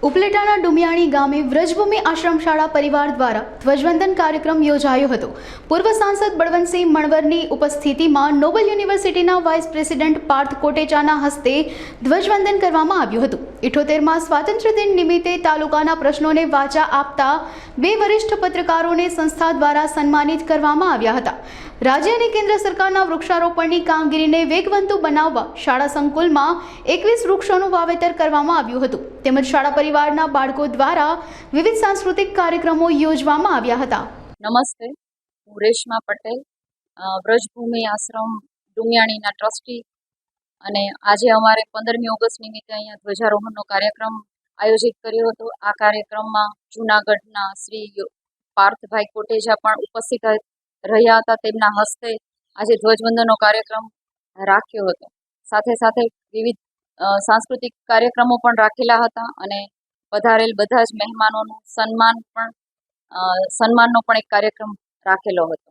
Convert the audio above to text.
ઉપલેટાના ડુમિયાણી ગામે વ્રજભૂમિ આશ્રમ શાળા પરિવાર દ્વારા ધ્વજવંદન કાર્યક્રમ યોજાયો હતો। પૂર્વ સાંસદ બળવંતસિંહ મણવરની ઉપસ્થિતિમાં નોબલ યુનિવર્સિટીના વાઇસ પ્રેસિડેન્ટ પાર્થ કોટેચાના હસ્તે ધ્વજવંદન કરવામાં આવ્યું હતું। 78માં સ્વાતંત્ર્ય દિન નિમિત્તે તાલુકાના પ્રશ્નોને વાચા આપતા બે વરિષ્ઠ પત્રકારોને સંસ્થા દ્વારા સન્માનિત કરવામાં આવ્યા હતા। રાજ્ય અને કેન્દ્ર સરકારના વૃક્ષારોપણની કામગીરીને વેગવંતુ બનાવવા શાળા સંકુલમાં 21 વૃક્ષોનું વાવેતર કરવામાં આવ્યું હતું। તેમજ શાળા પરિવારના બાળકો દ્વારા વિવિધ સાંસ્કૃતિક કાર્યક્રમો યોજવામાં આવ્યા હતા। નમસ્તે, હું રેશમા પટેલ, વ્રજભૂમિ આશ્રમ ડુમિયાણીના ટ્રસ્ટી અને આજે અમારે 15મી ઓગસ્ટ નિમિત્તે અહીંયા ધ્વજારોહણનો કાર્યક્રમ આયોજિત કર્યો હતો। આ કાર્યક્રમમાં જૂનાગઢના શ્રી પાર્થભાઈ કોટેચા પણ ઉપસ્થિત રહ્યા હતા। તેમના હસ્તે આજે ધ્વજવંદનનો કાર્યક્રમ રાખ્યો હતો। સાથે સાથે વિવિધ સાંસ્કૃતિક કાર્યક્રમો પણ રાખેલા હતા અને પધારેલ બધા જ મહેમાનોનું સન્માનનો પણ એક કાર્યક્રમ રાખેલો હતો।